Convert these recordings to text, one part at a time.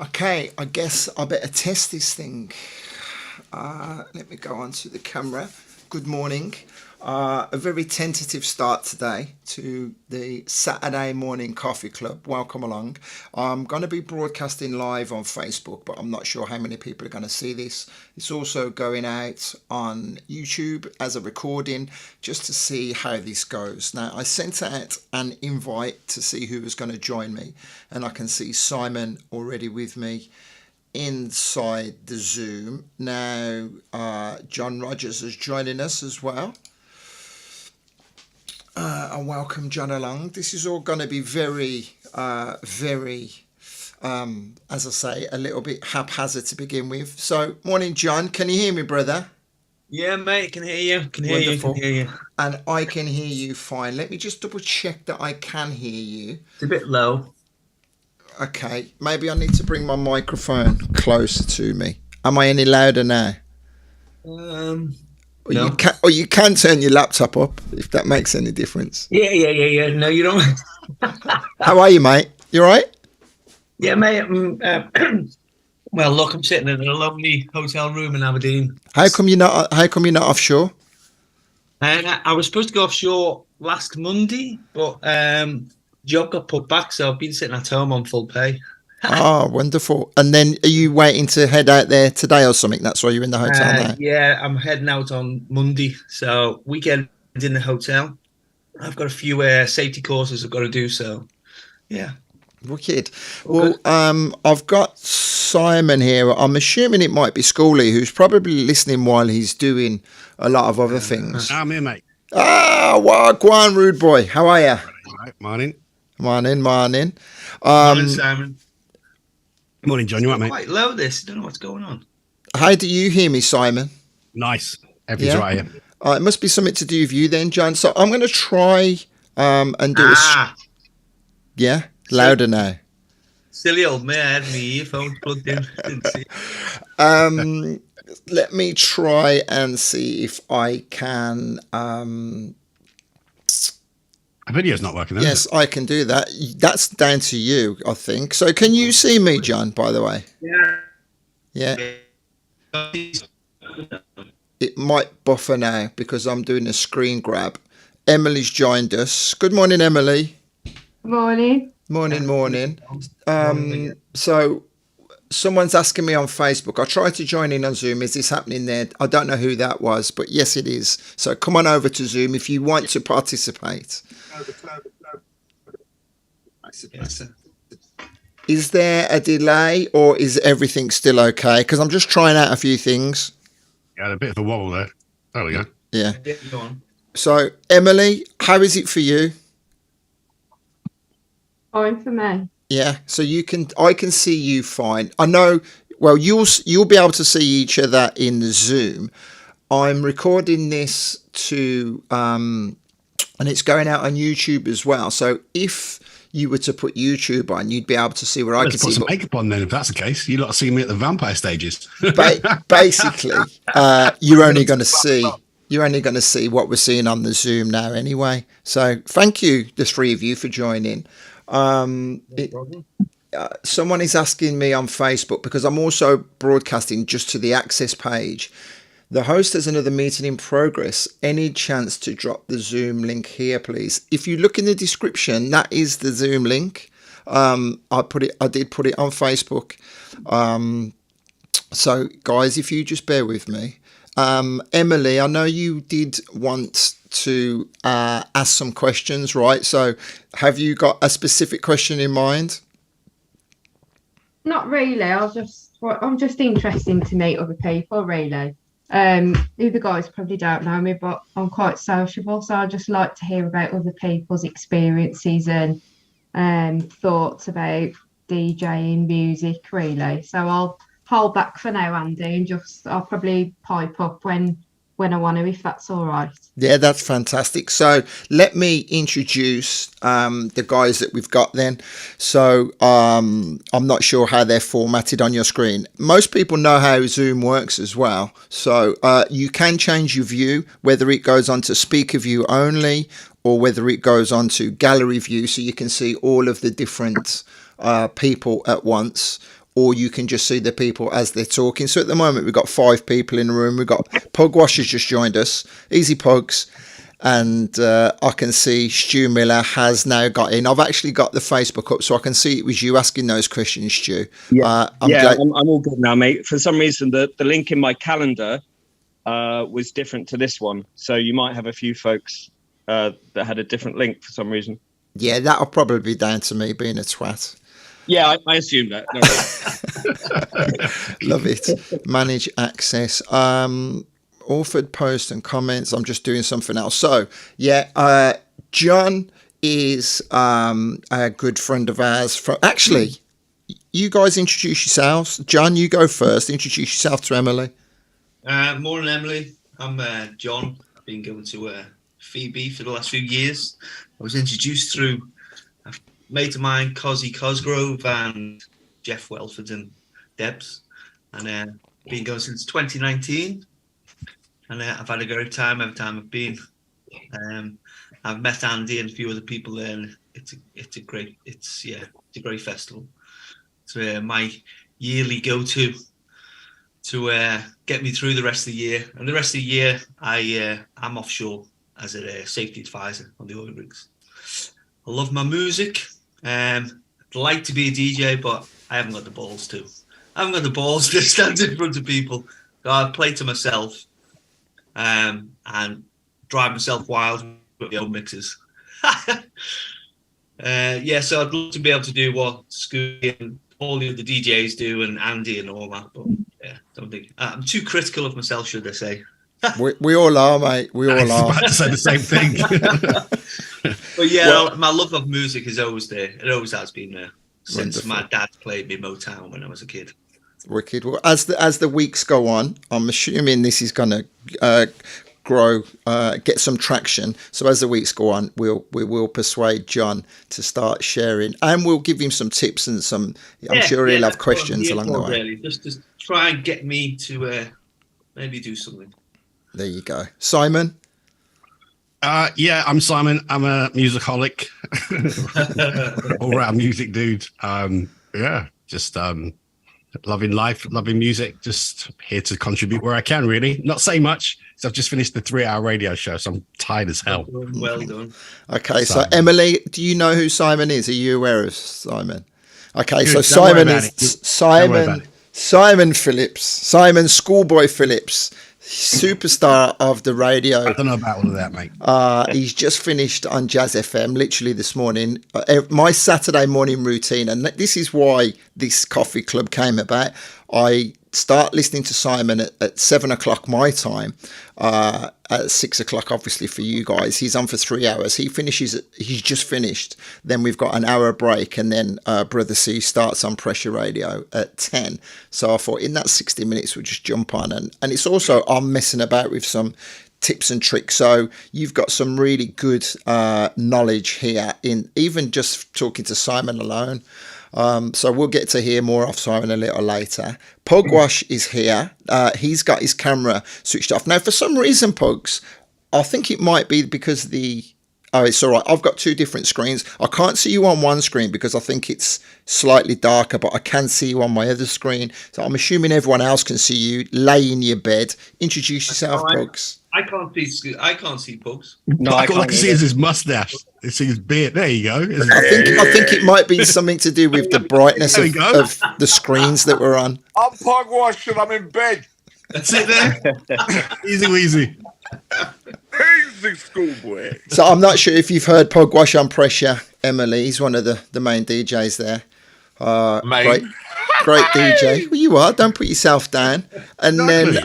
Okay, I guess I better test this thing. Let me go onto the camera. Good morning. A very tentative start today to the Saturday morning coffee club. Welcome along. I'm going to be broadcasting live on Facebook, but I'm not sure how many people are going to see this. It's also going out on YouTube as a recording just to see how this goes. Now, I sent out an invite to see who was going to join me, and I can see Simon already with me inside the Zoom. Now, John Rogers is joining us as well. And welcome John along. This is all going to be very, as I say, a little bit haphazard to begin with. So, morning, John. Can you hear me, brother? Yeah, mate, can hear you. Can Wonderful. hear you. And I can hear you fine. Let me just double check that I can hear you. It's a bit low. Okay, maybe I need to bring my microphone closer to me. Am I any louder now? Um, You no. can, or you can turn your laptop up if that makes any difference. Yeah. No, you don't. How are you, mate? You all right? Yeah, mate. Well, look, I'm sitting in a lovely hotel room in Aberdeen. How come you're not? How come you're not offshore? And I was supposed to go offshore last Monday, but job got put back, so I've been sitting at home on full pay. Ah, wonderful. And then are you waiting to head out there today or something? That's why you're in the hotel now. Yeah, I'm heading out on Monday, so weekend in the hotel. I've got a few safety courses I've got to do, so yeah, Wicked. all Well, good. I've got Simon here. I'm assuming it might be Schoolie, who's probably listening while he's doing a lot of other things. I'm here, mate. Ah, well, go on, rude boy. How are you? Right, morning. Morning, morning. Morning, Um, Simon. Morning, John. You right, mate? Quite low. This. I don't know what's going on. how do you hear me, Simon? Nice. Everything's Yeah. right here. It must be something to do with you then, John. So I'm going to try and do Ah, yeah, silly, louder now. silly old me. I had my earphones plugged in. Didn't see. Um, let me try and see if I can. The video's not working, then, is Yes, I can do that. That's down to you, I think. So can you see me, John, by the way? Yeah, Yeah. it might buffer now because I'm doing a screen grab. Emily's joined us. Good morning, Emily. Morning. Morning, morning. So someone's asking me on Facebook. I tried to join in on Zoom. Is this happening there? I don't know who that was, but yes, it is. So come on over to Zoom if you want to participate. Yes. Is there a delay or is everything still okay? Because I'm just trying out a few things. Yeah, a bit of a wobble there. There we go. Yeah. Yeah, go on. So Emily, how is it for you? Fine for me. Yeah. So I can see you fine. I know. Well, you'll be able to see each other in the Zoom. I'm recording this and it's going out on YouTube as well. So if you were to put YouTube on, you'd be able to see where I Let's can put see. some makeup on then, if that's the case. You lot are seeing me at the vampire stages. Basically, you're only going to see what we're seeing on the Zoom now anyway. So thank you, the three of you, for joining. Someone is asking me on Facebook because I'm also broadcasting just to the access page. The host has another meeting in progress. Any chance to drop the Zoom link here, please? If you look in the description, that is the Zoom link. I did put it on Facebook. So guys, if you just bear with me. Emily, I know you did want to ask some questions, right? So have you got a specific question in mind? Not really. I'm just interested to meet other people, really. The other guys probably don't know me, but I'm quite sociable, so I just like to hear about other people's experiences and thoughts about DJing music, really. So I'll hold back for now, Andy, and just I'll probably pipe up when I want to, if that's all right. Yeah, that's fantastic. So let me introduce the guys that we've got then. So I'm not sure how they're formatted on your screen. Most people know how Zoom works as well. So you can change your view, whether it goes on to speaker view only or whether it goes on to gallery view, so you can see all of the different people at once. or you can just see the people as they're talking. So at the moment, we've got 5 people in the room. We've got Pugwash has just joined us, Easy Pugs, and I can see Stu Miller has now got in. I've actually got the Facebook up, so I can see it was you asking those questions, Stu. Yeah, I'm all good now, mate. For some reason, the link in my calendar was different to this one, so you might have a few folks that had a different link for some reason. Yeah, that'll probably be down to me being a twat. Yeah, I assume that. No, Love it. Manage access. Authored posts and comments. I'm just doing something else. So, yeah, John is a good friend of ours. Actually, you guys introduce yourselves. John, you go first. Introduce yourself to Emily. Morning, Emily. I'm John. I've been going to Phoebe for the last few years. I was introduced through a mate of mine, Cosy Cosgrove, and Jeff Welford and Debs, and been going since 2019. And I've had a great time every time I've been. I've met Andy and a few other people there, and it's a great festival. It's my yearly go-to to get me through the rest of the year. And the rest of the year, I'm offshore as a safety advisor on the oil rigs. I love my music. I'd like to be a DJ, but I haven't got the balls to. I haven't got the balls to stand in front of people. So I play to myself. And drive myself wild with the old mixes. So I'd love to be able to do what Scooby and all the other DJs do, and Andy and all that. But yeah, don't think I'm too critical of myself, should I say? we all are, mate. We all I was are. about to say the same thing. But yeah, my love of music is always there. It always has been there since Wonderful. my dad played me Motown when I was a kid. Wicked. Well, as the weeks go on, I'm assuming this is going to grow, get some traction. So as the weeks go on, we will persuade John to start sharing, and we'll give him some tips and some. I'm sure he'll have questions along the way. Really, just try and get me to maybe do something. There you go, Simon. Yeah, I'm Simon. I'm a musicaholic, all-round music dude. Just loving life, loving music, just here to contribute where I can, really. Not say much, so I've just finished the 3-hour radio show, so I'm tired as hell. Well done. Okay, so Emily, do you know who Simon is? Are you aware of Simon? Okay, so Don't Simon worry about it. Simon Phillips, Simon Schoolboy Phillips, superstar of the radio. I don't know about all of that, mate. He's just finished on Jazz FM literally this morning. My Saturday morning routine, and this is why this coffee club came about. I start listening to Simon at 7 o'clock my time, at 6 o'clock obviously for you guys. He's on for 3 hours. He's just finished. Then we've got an hour break, and then Brother C starts on Pressure Radio at 10. So I thought in that 60 minutes we'll just jump on, and it's also I'm messing about with some tips and tricks. So you've got some really good knowledge here in even just talking to Simon alone. So we'll get to hear more of Simon a little later. Pugwash is here. He's got his camera switched off. Now, for some reason, Pugs, I think it might be because it's all right. I've got 2 different screens. I can't see you on one screen because I think it's slightly darker, but I can see you on my other screen. So I'm assuming everyone else can see you lay in your bed. Introduce yourself, Pugs. I can't see Pugs. No, All I can see is his mustache. It's his beard. There you go. I think it might be something to do with the brightness There we go. of the screens that we're on. I'm Pugwash and I'm in bed. That's it there. Easy weasy. Easy, schoolboy. So I'm not sure if you've heard Pugwash on Pressure, Emily. He's one of the main DJs there. Mate. Great DJ. Well, you are. Don't put yourself down. And then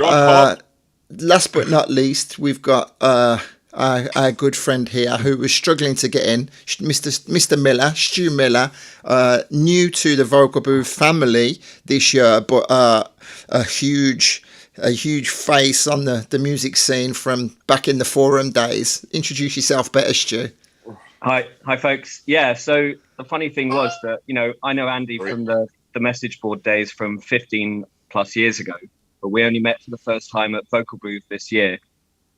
last but not least, we've got our good friend here who was struggling to get in, Mr. Miller, Stu Miller, new to the Vocal Booth family this year, but a huge face on the music scene from back in the forum days. Introduce yourself better, Stu. Hi, folks. Yeah, so the funny thing was that, I know Andy from the message board days from 15 plus years ago, but we only met for the first time at Vocal Booth this year.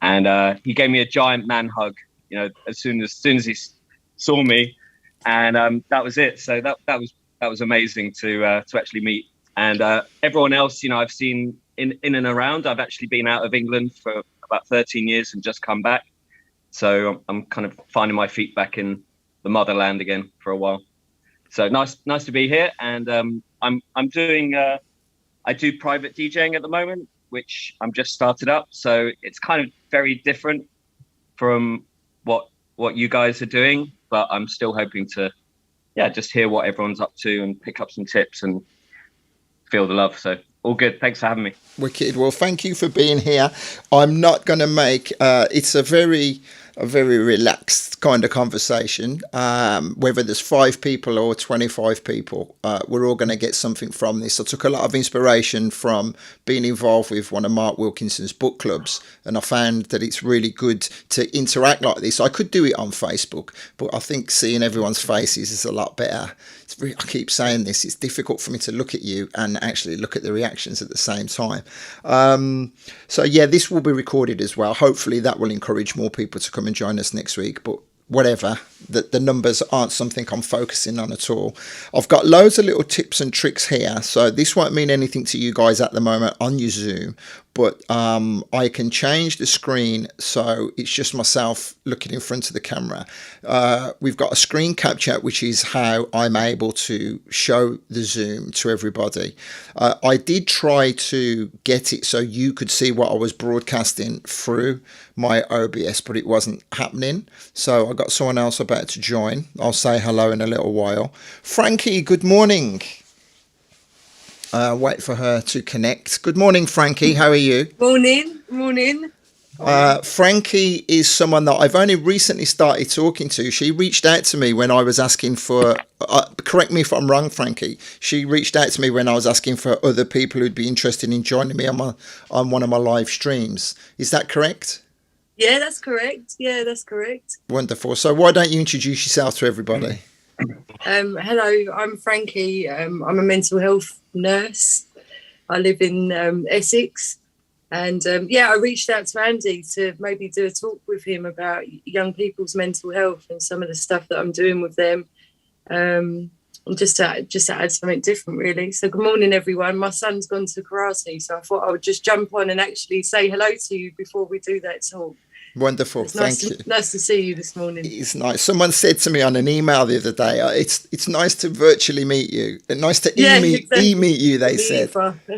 And he gave me a giant man hug, as soon as he saw me, and that was it. So that was amazing to actually meet And everyone else, I've seen in and around. I've actually been out of England for about 13 years and just come back. So I'm kind of finding my feet back in the motherland again for a while. So nice to be here. And I'm doing I do private DJing at the moment, which I'm just started up. So it's kind of very different from what you guys are doing, but I'm still hoping to just hear what everyone's up to and pick up some tips and feel the love. So all good. Thanks for having me. Wicked. Well, thank you for being here. I'm not going to make it's a very relaxed kind of conversation. Whether there's 5 people or 25 people, we're all going to get something from this. I took a lot of inspiration from being involved with one of Mark Wilkinson's book clubs, and I found that it's really good to interact like this. I could do it on Facebook, but I think seeing everyone's faces is a lot better. I keep saying this, it's difficult for me to look at you and actually look at the reactions at the same time. So yeah, this will be recorded as well. Hopefully that will encourage more people to come and join us next week, but whatever, the numbers aren't something I'm focusing on at all. I've got loads of little tips and tricks here, so this won't mean anything to you guys at the moment on your Zoom, but I can change the screen so it's just myself looking in front of the camera. We've got a screen capture, which is how I'm able to show the Zoom to everybody. I did try to get it so you could see what I was broadcasting through my OBS, but it wasn't happening. So I got someone else about to join. I'll say hello in a little while. Frankie, good morning. Wait for her to connect. Good morning, Frankie. How are you? Morning. Frankie is someone that I've only recently started talking to. She reached out to me when I was asking for, correct me if I'm wrong, Frankie. She reached out to me when I was asking for other people who'd be interested in joining me on one of my live streams. Is that correct? Yeah, that's correct. Wonderful. So why don't you introduce yourself to everybody? Hello, I'm Frankie. I'm a mental health nurse. I live in Essex. And I reached out to Andy to maybe do a talk with him about young people's mental health and some of the stuff that I'm doing with them. And just to add something different, really. So good morning, everyone. My son's gone to karate, so I thought I would just jump on and actually say hello to you before we do that talk. Wonderful, thank you. Nice to see you this morning. It's nice. Someone said to me on an email the other day, it's nice to virtually meet you. Nice to e-meet you, they said.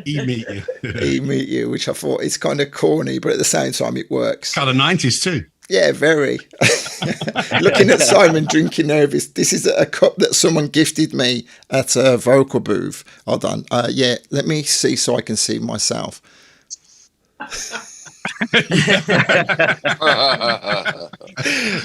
E-meet you. E-meet you, which I thought is kind of corny, but at the same time it works. Kind of 90s too. Yeah, very. Looking at Simon drinking there, this is a cup that someone gifted me at a vocal booth. Hold on. Let me see so I can see myself.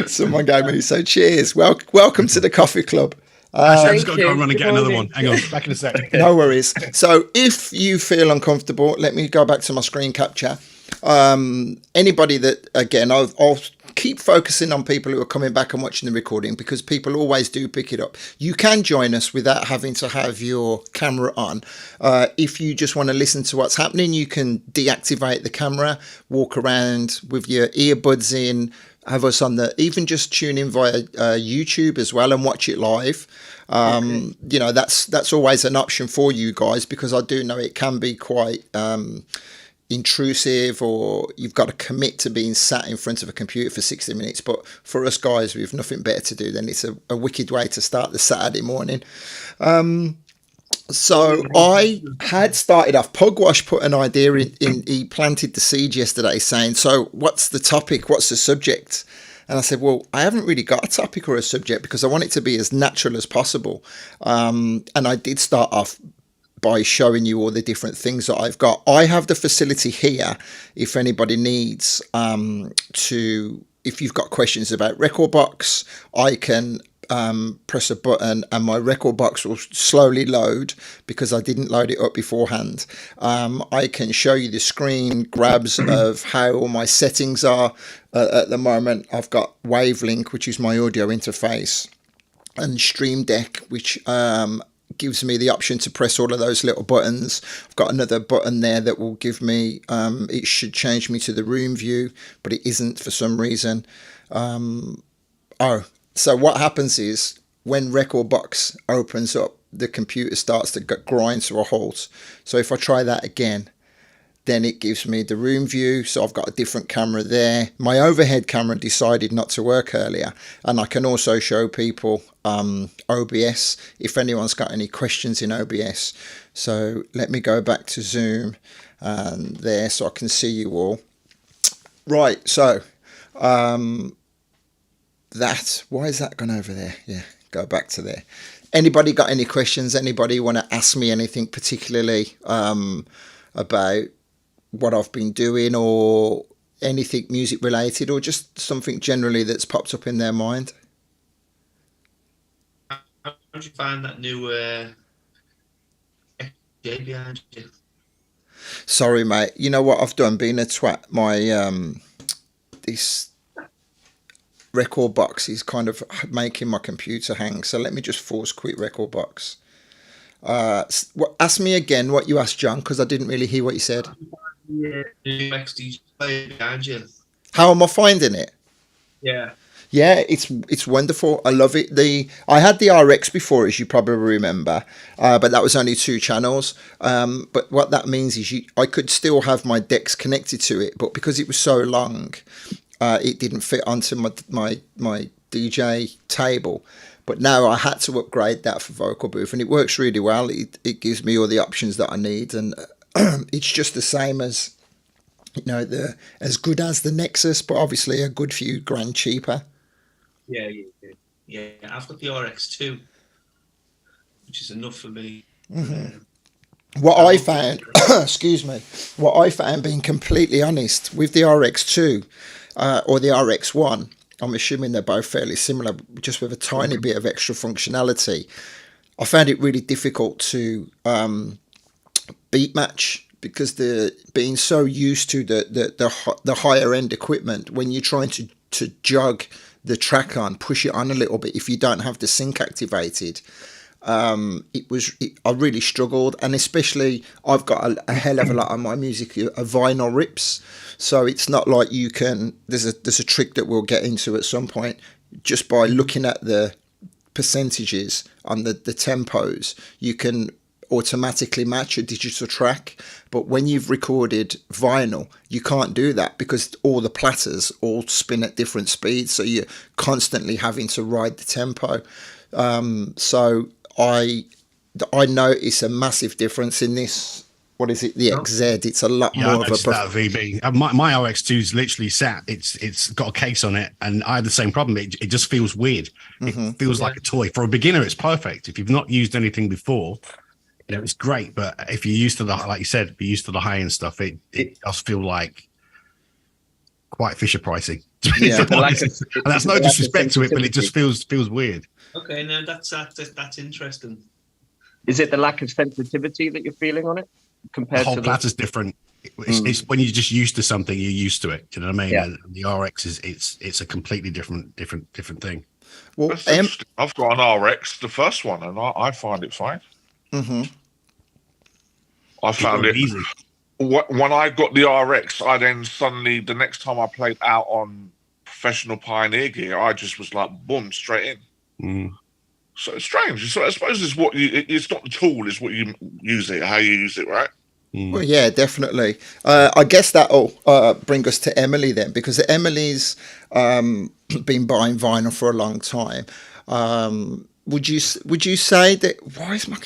Someone gave me, so cheers. Welcome to the coffee club. I've just got to go and run and get another one. Hang on, back in a sec. No worries. So if you feel uncomfortable, let me go back to my screen capture. Anybody that, again, I'll keep focusing on people who are coming back and watching the recording, because people always do pick it up. You can join us without having to have your camera on. If you just want to listen to what's happening, you can deactivate the camera, walk around with your earbuds in, have us on even just tune in via YouTube as well and watch it live. Okay. That's always an option for you guys, because I do know it can be quite intrusive, or you've got to commit to being sat in front of a computer for 60 minutes. But for us guys with nothing better to do, then it's a wicked way to start the Saturday morning. So I had started off, Pugwash put an idea in, he planted the seed yesterday saying, so what's the topic, what's the subject? And I said, well, I haven't really got a topic or a subject, because I want it to be as natural as possible. And I did start off by showing you all the different things that I've got. I have the facility here if anybody needs if you've got questions about Rekordbox, I can press a button and my Rekordbox will slowly load, because I didn't load it up beforehand. I can show you the screen grabs of how all my settings are. At the moment, I've got Wavelink, which is my audio interface, and Stream Deck, which gives me the option to press all of those little buttons. I've got another button there that will give me, it should change me to the room view, but it isn't for some reason. So what happens is when Rekordbox opens up, the computer starts to grind to a halt. So if I try that again, then it gives me the room view. So I've got a different camera there. My overhead camera decided not to work earlier. And I can also show people OBS if anyone's got any questions in OBS. So let me go back to Zoom and there so I can see you all. Right, so why is that gone over there? Yeah, go back to there. Anybody got any questions? Anybody want to ask me anything particularly about what I've been doing or anything music related or just something generally that's popped up in their mind? How did you find that new FJ behind you? Sorry, mate. You know what I've done? Being a twat, my this record box is kind of making my computer hang. So let me just force quit record box. Ask me again what you asked, John, because I didn't really hear what you said. Yeah, new XDJ player behind you. How am I finding it? Yeah. Yeah, it's wonderful. I love it. I had the RX before, as you probably remember, but that was only 2 channels. But what that means is I could still have my decks connected to it, but because it was so long, it didn't fit onto my DJ table. But now I had to upgrade that for Vocal Booth, and it works really well. It gives me all the options that I need, and it's just the same as, you know, as good as the Nexus, but obviously a good few grand cheaper. Yeah. I've got the RX2, which is enough for me. Mm-hmm. What I found, excuse me, what I found, being completely honest, with the RX2 or the RX1, I'm assuming they're both fairly similar, just with a tiny bit of extra functionality. I found it really difficult to beat match because being so used to the higher end equipment, when you're trying to jog the track on, push it on a little bit, if you don't have the sync activated, I really struggled. And especially I've got a hell of a lot of my music vinyl rips, so it's not like you can, there's a trick that we'll get into at some point, just by looking at the percentages on the tempos, you can automatically match a digital track. But when you've recorded vinyl, you can't do that because all the platters all spin at different speeds, so you're constantly having to ride the tempo. So I notice a massive difference in this. What is it? The XZ. It's a lot more of a that VB. My RX2's literally sat. It's got a case on it, and I had the same problem. It just feels weird. Mm-hmm. It feels like a toy. For a beginner, it's perfect. If you've not used anything before, you know, it's great. But if you're used to like you said, if you're used to the high end stuff, it does feel like quite Fisher pricey. Yeah, and that's no disrespect to it, but it just feels weird. Okay, now that's interesting. Is it the lack of sensitivity that you're feeling on it compared the whole to platter's different? It's when you're just used to something, you're used to it. Do you know what I mean? Yeah. And the RX it's a completely different thing. Well, I've got an RX, the first one, and I find it fine. Mm-hmm. I found it easy. When I got the RX, I then suddenly, the next time I played out on professional Pioneer gear, I just was like, boom, straight in. So it's strange. So I suppose it's not the tool, it's what you use it, how you use it, right? Well, yeah, definitely. I guess that'll bring us to Emily then, because Emily's been buying vinyl for a long time. Would you say that? Why is my?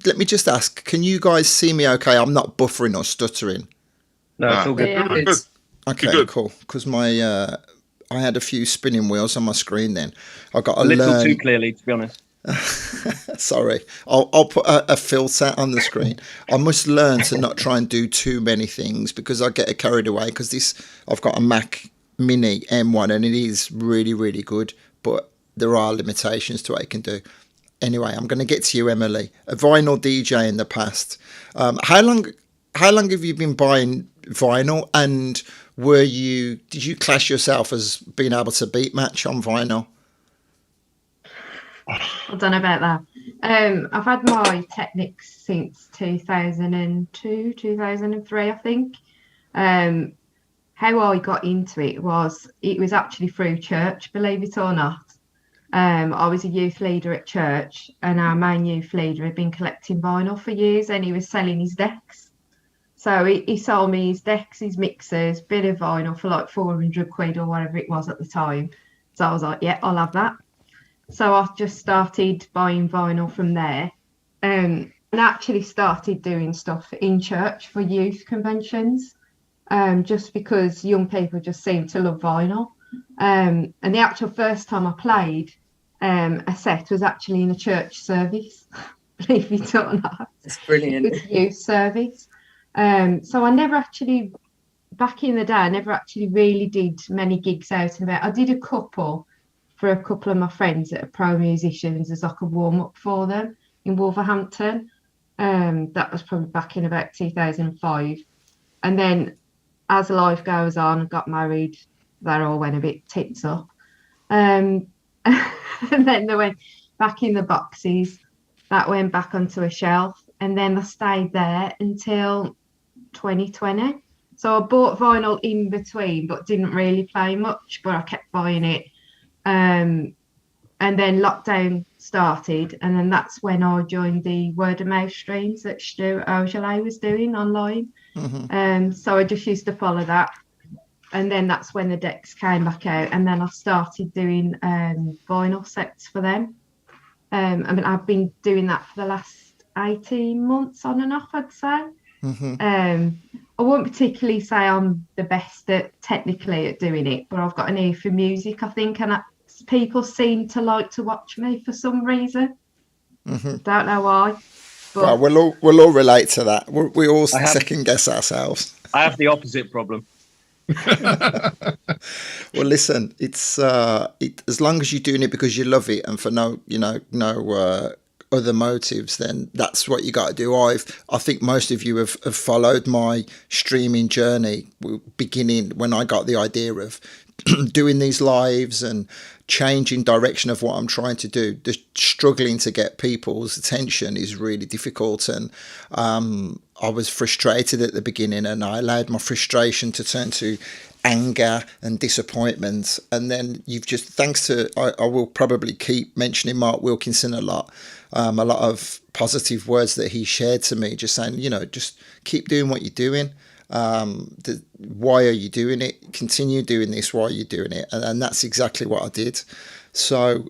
Let me just ask. Can you guys see me? Okay, I'm not buffering or stuttering. No, it's all good. Yeah. Good. Okay, Good. cool. Because my I had a few spinning wheels on my screen. Then I got A little too clearly, to be honest. Sorry, I'll put a filter on the screen. I must learn to not try and do too many things because I get carried away. Because I've got a Mac Mini M1 and it is really, really good, but there are limitations to what it can do. Anyway, I'm going to get to you, Emily. A vinyl DJ in the past. How long have you been buying vinyl? And did you class yourself as being able to beat match on vinyl? I don't know about that. I've had my Technics since 2002, 2003, I think. How I got into it was actually through church, believe it or not. I was a youth leader at church, and our main youth leader had been collecting vinyl for years, and he was selling his decks. So he sold me his decks, his mixers, bit of vinyl for like 400 quid or whatever it was at the time. So I was like, yeah, I'll have that. So I just started buying vinyl from there, and actually started doing stuff in church for youth conventions, just because young people just seem to love vinyl. And the actual first time I played a set was actually in a church service, believe it or not. It's brilliant. It was a youth service. So I never actually, back in the day, I never actually really did many gigs out and about. I did a couple for a couple of my friends that are pro musicians as like a warm-up for them in Wolverhampton. That was probably back in about 2005. And then as life goes on, I got married, that all went a bit tits up. And then they went back in the boxes. That went back onto a shelf. And then I stayed there until 2020. So I bought vinyl in between, but didn't really play much, but I kept buying it. And then lockdown started, and then that's when I joined the word of mouth streams that Stu Aujalay was doing online. So I just used to follow that. And then that's when the decks came back out, and then I started doing vinyl sets for them. I mean, I've been doing that for the last 18 months on and off, I'd say. I won't particularly say I'm the best technically at doing it, but I've got an ear for music, I think, and people seem to like to watch me for some reason. Don't know why. But well, we'll all relate to that. We all second guess ourselves. I have the opposite problem. Well, listen, it's as long as you're doing it because you love it and for no other motives, then that's what you got to do. I think most of you have followed my streaming journey, beginning when I got the idea of doing these lives and changing direction of what I'm trying to do. Just struggling to get people's attention is really difficult, and I was frustrated at the beginning, and I allowed my frustration to turn to anger and disappointment. And then you've just, thanks to, I will probably keep mentioning Mark Wilkinson a lot of positive words that he shared to me, just saying, just keep doing what you're doing. Why are you doing it? Continue doing this while you're doing it. And that's exactly what I did. So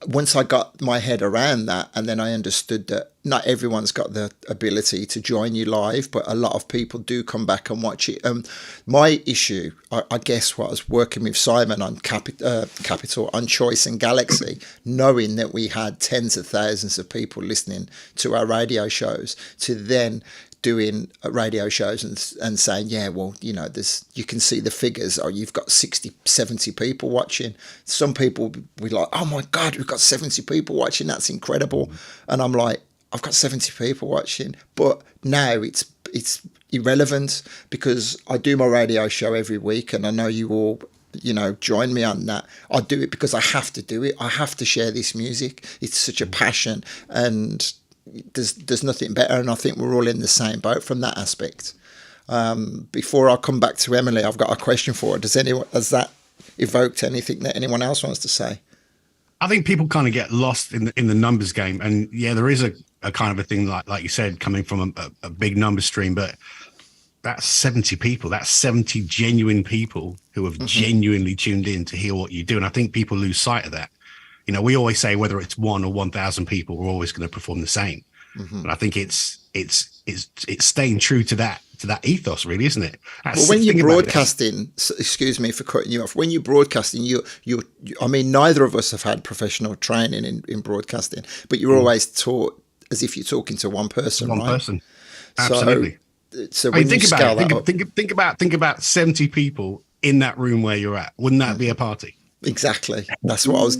once I got my head around that, and then I understood that not everyone's got the ability to join you live, but a lot of people do come back and watch it. My issue, I guess, was working with Simon on Capital, on Choice and Galaxy, knowing that we had tens of thousands of people listening to our radio shows, to then doing radio shows and saying, yeah, well, you can see the figures, or you've got 60, 70 people watching. Some people will be like, oh my God, we've got 70 people watching. That's incredible. And I'm like, I've got 70 people watching. But now it's irrelevant, because I do my radio show every week, and I know you all, join me on that. I do it because I have to do it. I have to share this music. It's such a passion, and there's nothing better, and I think we're all in the same boat from that aspect. Before I come back to Emily, I've got a question for her. Has that evoked anything that anyone else wants to say? I think people kind of get lost in the numbers game, and yeah, there is a kind of a thing like you said, coming from a big number stream, but that's 70 people. That's 70 genuine people who have genuinely tuned in to hear what you do, and I think people lose sight of that. We always say whether it's 1 or 1,000 people, we're always going to perform the same. And I think it's staying true to that ethos, really, isn't it? Well, when you're broadcasting, excuse me for cutting you off. When you're broadcasting, I mean, neither of us have had professional training in broadcasting, but you're always taught as if you're talking to one person, right? One person, absolutely. So when think about 70 people in that room where you're at. Wouldn't that be a party? Exactly. That's what I was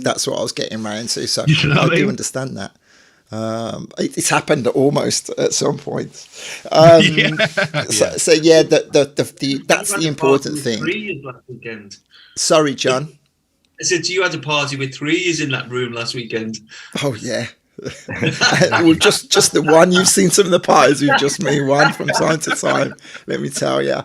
getting around to. So I do understand that. It's happened almost at some point. So that's the important thing. 3 years last weekend. Sorry, John. I said you had a party with 3 years in that room last weekend. Oh yeah. Well, just the one. You've seen some of the parties with just me one from time to time. Let me tell you.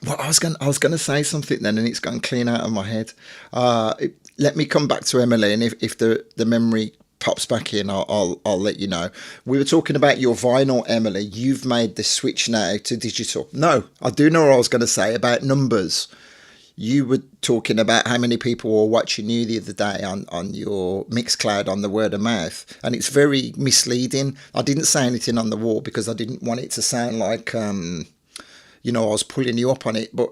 Well, I was going to say something then, and it's gone clean out of my head. Let me come back to Emily, and if the memory pops back in, I'll let you know. We were talking about your vinyl, Emily. You've made the switch now to digital. No, I do know what I was going to say about numbers. You were talking about how many people were watching you the other day on your Mixcloud on the word of mouth, and it's very misleading. I didn't say anything on the wall because I didn't want it to sound like I was pulling you up on it, but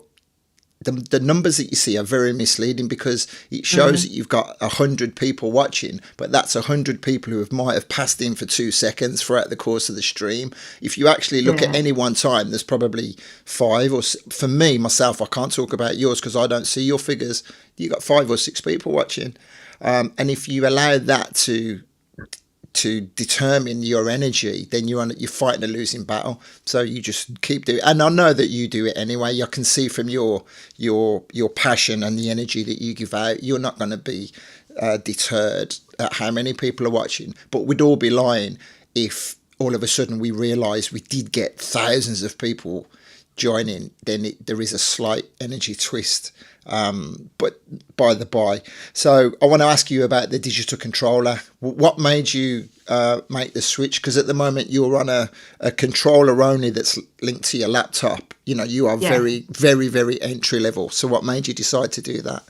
the numbers that you see are very misleading because it shows that you've got 100 people watching, but that's 100 people who might have passed in for 2 seconds throughout the course of the stream. If you actually look at any one time, there's probably 5 or for me, myself, I can't talk about yours because I don't see your figures. You got 5 or 6 people watching. And if you allow that to determine your energy, then you're fighting a losing battle. So you just keep doing it. And I know that you do it anyway. I can see from your passion and the energy that you give out, you're not going to be deterred at how many people are watching. But we'd all be lying if all of a sudden we realised we did get thousands of people joining. Then there is a slight energy twist. But by the by, so I want to ask you about the digital controller. What made you make the switch? Because at the moment you're on a controller only that's linked to your laptop. You are very, very, very entry level. So what made you decide to do that?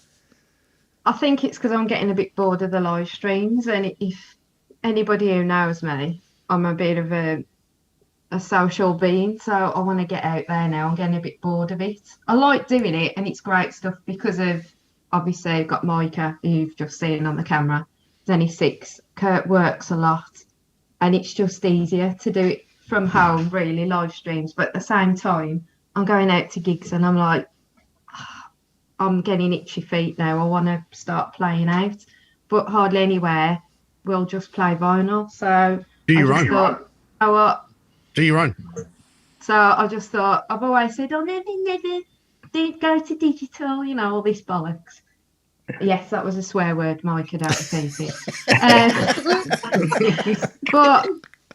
I think it's because I'm getting a bit bored of the live streams, and if anybody who knows me, I'm a bit of a social being, so I want to get out there now. I'm getting a bit bored of it. I like doing it, and it's great stuff because of, obviously, I've got Micah, who you've just seen on the camera. He's only 6. Kurt works a lot, and it's just easier to do it from home, really, live streams. But at the same time, I'm going out to gigs, and I'm like, I'm getting itchy feet now. I want to start playing out, but hardly anywhere we'll just play vinyl. So do you run? Do you run? So I just thought, I've always said, I'll never go to digital, all this bollocks. Yes, that was a swear word, Mike had out of it. But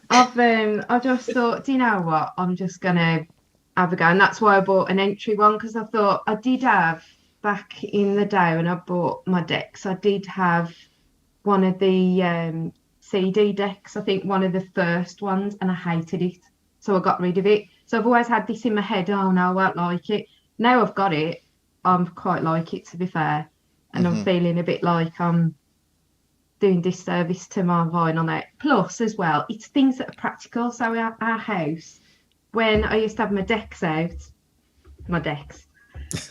I just thought, do you know what? I'm just going to have a go. And that's why I bought an entry one, because I thought I did have, back in the day when I bought my decks, I did have one of the CD decks, I think one of the first ones, and I hated it. So I got rid of it. So I've always had this in my head, oh no, I won't like it. Now I've got it, I'm quite like it, to be fair. And I'm feeling a bit like I'm doing disservice to my vinyl now. Plus, as well, it's things that are practical. So our house, when I used to have my decks out,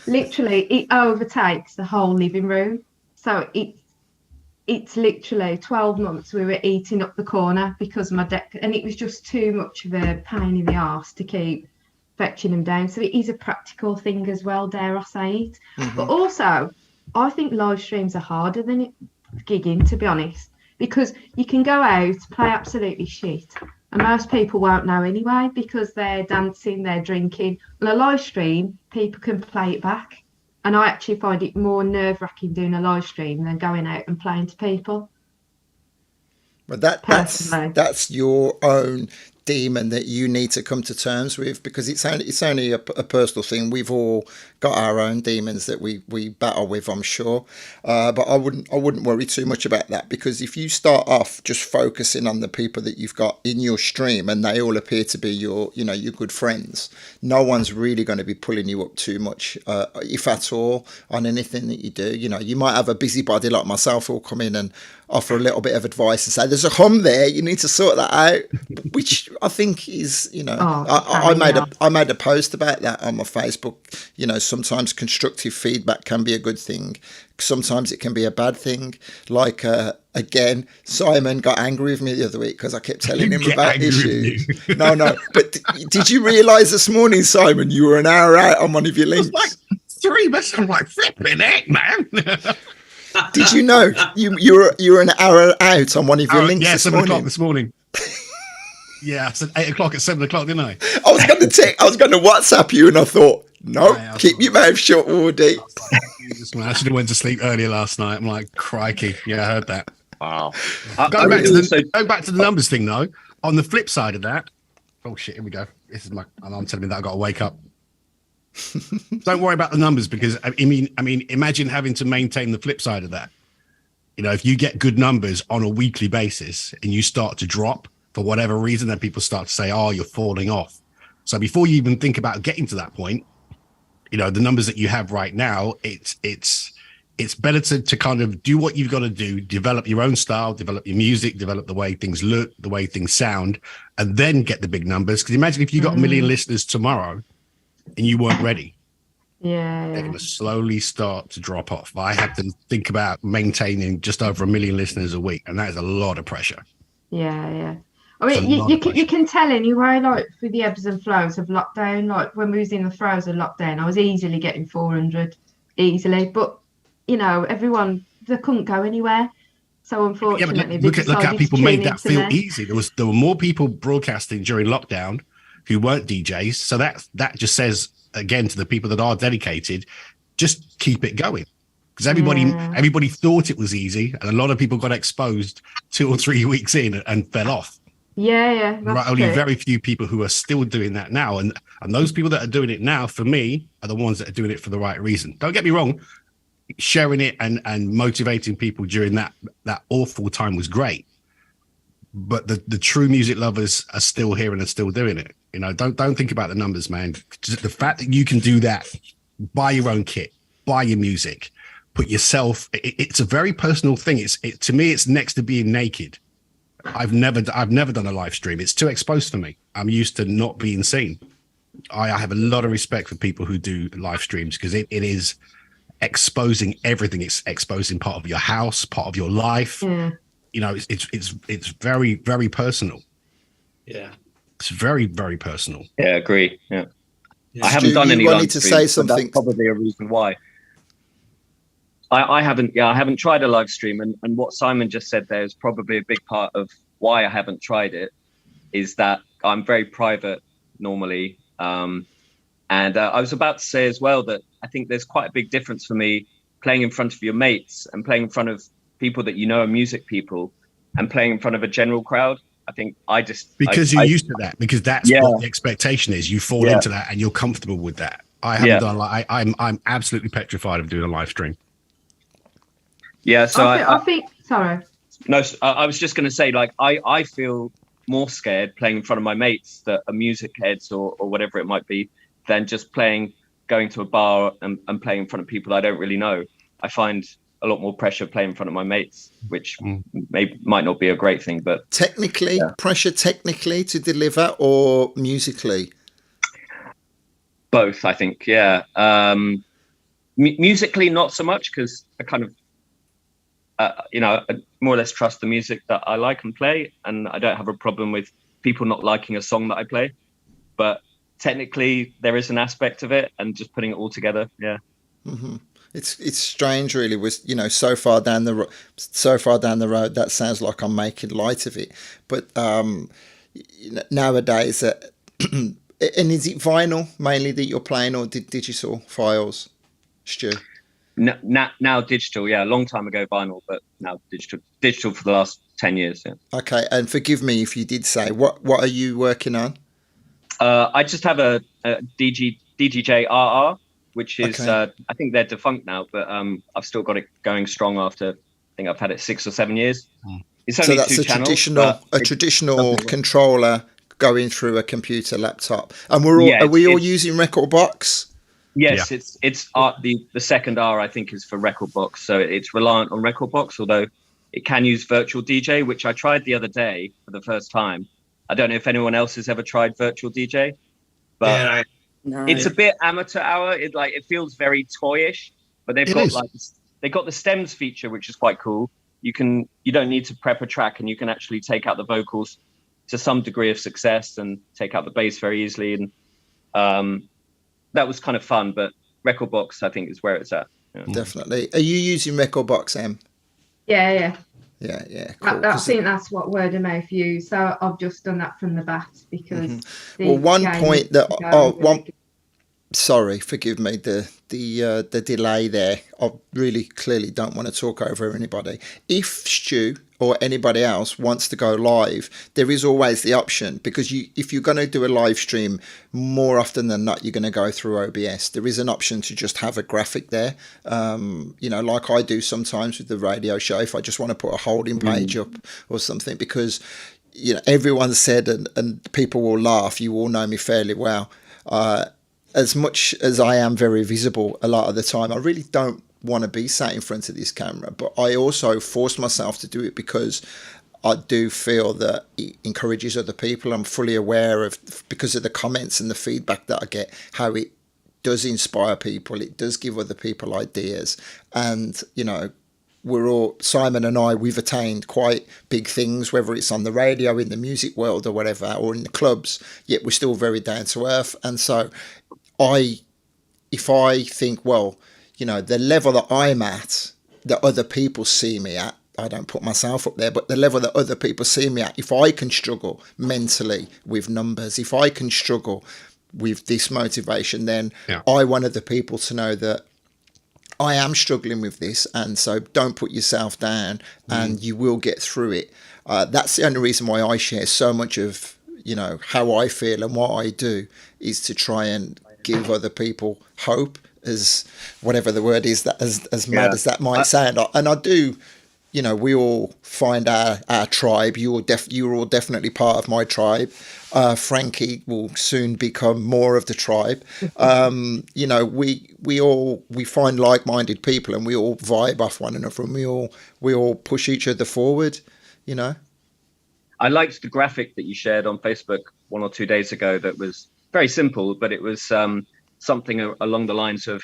literally, it overtakes the whole living room. So it's literally 12 months we were eating up the corner because my deck, and it was just too much of a pain in the arse to keep fetching them down. So it is a practical thing as well, dare I say it. But also, I think live streams are harder than gigging, to be honest, because you can go out, play absolutely shit, and most people won't know anyway because they're dancing, they're drinking. On a live stream, people can play it back. And I actually find it more nerve-wracking doing a live stream than going out and playing to people. But that's your own demon that you need to come to terms with, because it's only a personal thing. We've all got our own demons that we battle with, I'm sure. But I wouldn't worry too much about that, because if you start off just focusing on the people that you've got in your stream and they all appear to be your good friends, no one's really going to be pulling you up too much, if at all, on anything that you do. You might have a busybody like myself who'll come in and offer a little bit of advice and say, there's a hum there, you need to sort that out, which I think is, I made a post about that on my Facebook. Sometimes constructive feedback can be a good thing. Sometimes it can be a bad thing. Like, again, Simon got angry with me the other week because I kept telling him about issues. No. But did you realise this morning, Simon, you were an hour out on one of your links? Like 3 minutes. I'm like, flipping heck, man. Did you know you were an hour out on one of your links? Yeah, this 7 morning? o'clock this morning. Yeah, I said 8 o'clock at 7 o'clock, didn't I? I was going to WhatsApp you, and I thought, no, keep your mouth shut, Woody. I should have went to sleep earlier last night. I'm like, crikey. Yeah, I heard that. Wow. Going back to the numbers thing, though, on the flip side of that, oh shit, here we go. This is my alarm telling me that I've got to wake up. Don't worry about the numbers, because I mean, imagine having to maintain the flip side of that. You know, if you get good numbers on a weekly basis and you start to drop for whatever reason, then people start to say, oh, you're falling off. So before you even think about getting to that point, you know, the numbers that you have right now, it's better to kind of do what you've got to do, develop your own style, develop your music, develop the way things look, the way things sound, and then get the big numbers. Because imagine if you got a million listeners tomorrow and you weren't ready. Yeah. They're going to slowly start to drop off. I have to think about maintaining just over 1 million listeners a week, and that is a lot of pressure. Yeah. I mean, you can tell anyway, like through the ebbs and flows of lockdown, like when we was in the throes of lockdown, I was easily getting 400, easily. But, you know, everyone, they couldn't go anywhere. So unfortunately, look how people made that feel easy. There were more people broadcasting during lockdown who weren't DJs. So that just says, again, to the people that are dedicated, just keep it going. Because everybody thought it was easy, and a lot of people got exposed 2 or 3 weeks in and fell off. Yeah. There are only very few people who are still doing that now. And those people that are doing it now, for me, are the ones that are doing it for the right reason. Don't get me wrong. Sharing it and motivating people during that awful time was great. But the true music lovers are still here and are still doing it. You know, don't think about the numbers, man. Just the fact that you can do that, buy your own kit, buy your music, put yourself, it's a very personal thing. To me, it's next to being naked. I've never done a live stream. It's too exposed for me. I'm used to not being seen. I have a lot of respect for people who do live streams, because it is exposing everything. It's exposing part of your house, part of your life. Yeah. You know, it's very, very personal. Yeah. It's very, very personal. Yeah, agree. Yeah. Yeah. I haven't Stu, done you any wanted live to streams, say but that's something. probably a reason why. I haven't tried a live stream, and what Simon just said there is probably a big part of why I haven't tried it, is that I'm very private normally. And I was about to say as well that I think there's quite a big difference for me playing in front of your mates and playing in front of people that you know are music people, and playing in front of a general crowd. I think you're used to that, because that's what the expectation is. You fall into that and you're comfortable with that. I haven't done I'm absolutely petrified of doing a live stream. Yeah, so I think sorry. No, I was just going to say, like, I feel more scared playing in front of my mates that are music heads or whatever it might be, than just going to a bar and playing in front of people I don't really know. I find a lot more pressure playing in front of my mates, which might not be a great thing, but pressure technically to deliver, or musically? Both, I think. Yeah. Musically, not so much, because I kind of, I more or less trust the music that I like and play, and I don't have a problem with people not liking a song that I play. But technically, there is an aspect of it, and just putting it all together. Yeah. Mm-hmm. It's strange, really. Was so far down the road, that sounds like I'm making light of it. But nowadays, and is it vinyl mainly that you're playing, or digital files, Stu? Now digital, yeah. A long time ago vinyl, but now digital for the last 10 years. Yeah. Okay, and forgive me if you did say, what are you working on? I just have a DJI RR, which is I think they're defunct now, but I've still got it going strong after I think I've had it 6 or 7 years. It's only that's 2 channels, a traditional controller going through a computer laptop, and are we all using Rekordbox? Yes, yeah. It's the second R, I think, is for Rekordbox, so it's reliant on Rekordbox, although it can use Virtual DJ, which I tried the other day for the first time. I don't know if anyone else has ever tried Virtual DJ, but it's a bit amateur hour. It feels very toyish, but they've got the stems feature, which is quite cool. You don't need to prep a track, and you can actually take out the vocals to some degree of success and take out the bass very easily, and that was kind of fun. But Rekordbox, I think, is where it's at. Yeah. Definitely. Are you using Rekordbox, Em? Yeah. Cool. I think that's what word of mouth use. So I've just done that from the bat, because sorry, forgive me, the delay there. I really clearly don't want to talk over anybody. If Stu or anybody else wants to go live, there is always the option, because if you're going to do a live stream, more often than not, you're going to go through OBS. There is an option to just have a graphic there, like I do sometimes with the radio show, if I just want to put a holding page up or something, because everyone said, and people will laugh, you all know me fairly well, as much as I am very visible a lot of the time, I really don't want to be sat in front of this camera, but I also force myself to do it because I do feel that it encourages other people. I'm fully aware of, because of the comments and the feedback that I get, how it does inspire people. It does give other people ideas. And, we're all, Simon and I, we've attained quite big things, whether it's on the radio, in the music world or whatever, or in the clubs, yet we're still very down to earth. And so if I think, well, the level that I'm at, that other people see me at, I don't put myself up there, but the level that other people see me at, if I can struggle mentally with numbers, if I can struggle with this motivation, then I want other people to know that I am struggling with this. And so don't put yourself down, and you will get through it. That's the only reason why I share so much of, how I feel and what I do, is to try and give other people hope, as whatever the word is, that as mad as that might sound. And I do, we all find our tribe. You're all definitely part of my tribe. Frankie will soon become more of the tribe. We find like-minded people, and we all vibe off one another, and we all push each other forward. I liked the graphic that you shared on Facebook 1 or 2 days ago. That was very simple, but it was something along the lines of,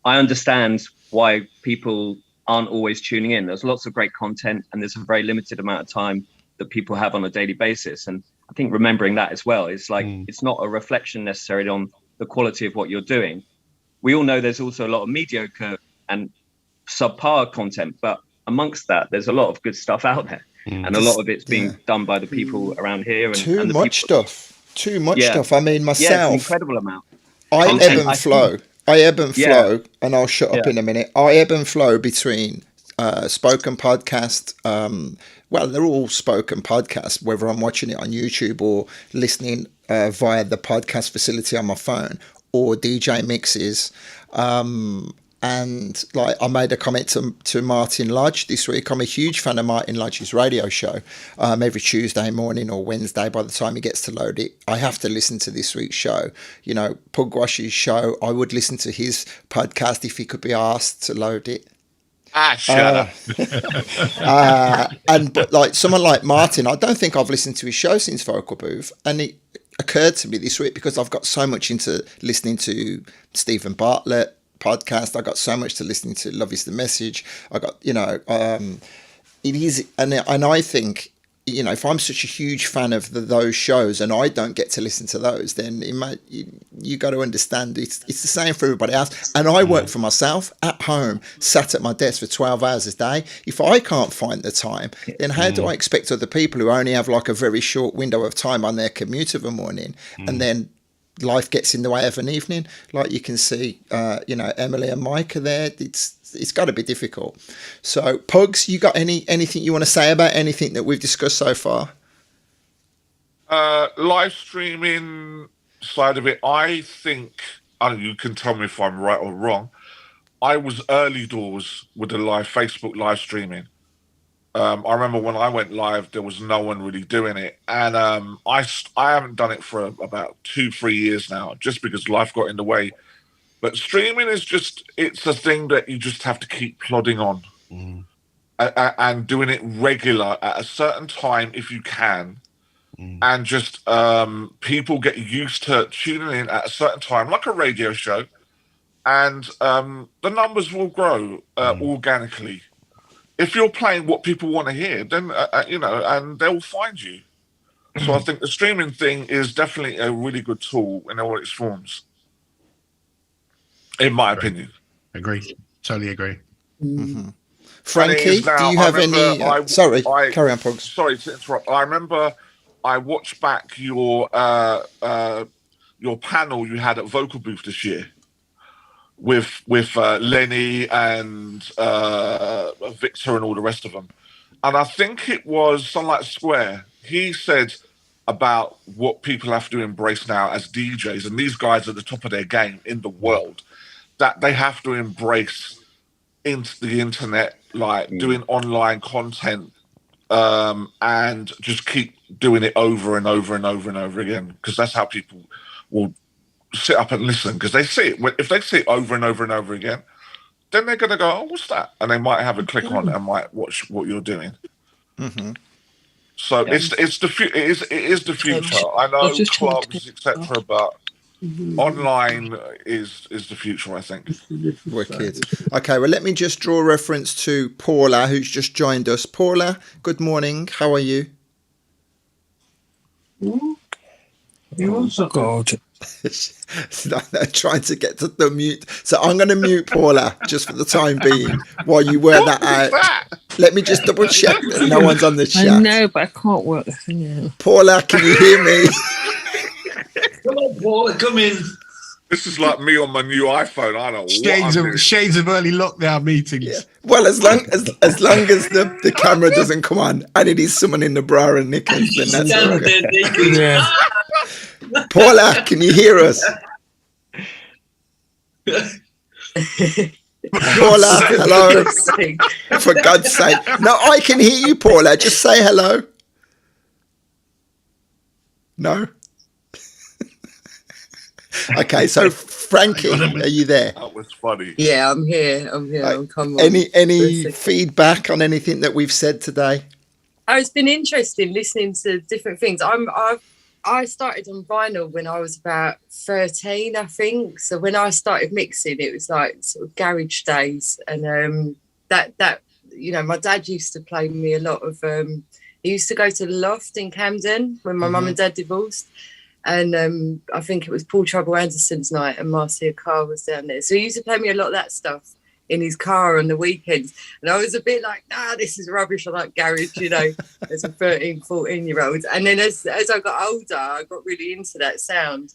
I understand why people aren't always tuning in. There's lots of great content, and there's a very limited amount of time that people have on a daily basis. And I think remembering that as well is like, it's not a reflection necessarily on the quality of what you're doing. We all know there's also a lot of mediocre and subpar content, but amongst that, there's a lot of good stuff out there. And a lot of it's being done by the people around here. And Too and the much people. stuff. I mean, myself. Yeah, it's an incredible amount. I ebb and flow. And I'll shut up in a minute. I ebb and flow between spoken podcast. They're all spoken podcasts, whether I'm watching it on YouTube or listening via the podcast facility on my phone, or DJ mixes. And like I made a comment to Martin Lodge this week. I'm a huge fan of Martin Lodge's radio show. Every Tuesday morning or Wednesday, by the time he gets to load it, I have to listen to this week's show. Pugwash's show, I would listen to his podcast if he could be asked to load it. Shut up. But like someone like Martin, I don't think I've listened to his show since Vocal Booth. And it occurred to me this week, because I've got so much into listening to Stephen Bartlett podcast. I got so much to listening to Love Is the Message. I got, it is, and I think, if I'm such a huge fan of those shows and I don't get to listen to those, then you got to understand it's the same for everybody else. And I work for myself at home, sat at my desk for 12 hours a day. If I can't find the time, then how do I expect other people who only have like a very short window of time on their commute of a morning, and then life gets in the way of an evening? Like you can see, Emily and Mike are there. It's got to be difficult. So, Pugs, you got anything you want to say about anything that we've discussed so far? Live streaming side of it, I think, you can tell me if I'm right or wrong, I was early doors with the Facebook live streaming. I remember when I went live, there was no one really doing it. And I haven't done it for about 2-3 years now, just because life got in the way. But streaming is it's a thing that you just have to keep plodding on and doing it regular at a certain time if you can. And just people get used to tuning in at a certain time, like a radio show. And the numbers will grow organically. If you're playing what people want to hear, then, and they'll find you. So I think the streaming thing is definitely a really good tool in all its forms. In my opinion. Agree. Totally agree. Mm-hmm. Frankie, do you have any... carry on, Pugs. Sorry to interrupt. I remember I watched back your panel you had at Vocal Booth this year with Lenny and Victor and all the rest of them. and I think it was Sunlight Square. He said about what people have to embrace now as DJs, and these guys are at the top of their game in the world, that they have to embrace into the internet, like doing online content, and just keep doing it over and over and over and over again, because that's how people will sit up and listen, because they see it. If they see it over and over and over again, then they're going to go, oh, what's that? And they might have a click on it and might watch what you're doing. Mm-hmm. So it is the future. I know clubs, etc., but online is the future, I think. Wicked. Okay, well, let me just draw reference to Paula, who's just joined us. Paula, good morning. How are you? Oh, God. They're trying to get to the mute. So I'm going to mute Paula just for the time being while you work that out. Let me just double check that no one's on the chat. I know, but I can't work the thing out. Paula, can you hear me? Come on, Paula, come in. This is like me on my new iPhone. I don't know Shades of early lockdown meetings. Yeah. Well, as long as the camera doesn't come on and it is someone in the bra and knickers, then that's all right. Yeah. Paula, can you hear us? Paula, hello. For God's sake. No, I can hear you, Paula. Just say hello. No? Okay, so Frankie, are you there? That was funny. Yeah, I'm here. Come on. Any feedback on anything that we've said today? Oh, it's been interesting listening to different things. I started on vinyl when I was about 13, I think. So when I started mixing, it was like sort of garage days, and that my dad used to play me a lot of. He used to go to the Loft in Camden when my mum and dad divorced. And I think it was Paul Trouble Anderson's night and Marcia Carr was down there. So he used to play me a lot of that stuff in his car on the weekends. And I was a bit like, this is rubbish. I like garage, as a 13, 14-year-old. And then as I got older, I got really into that sound.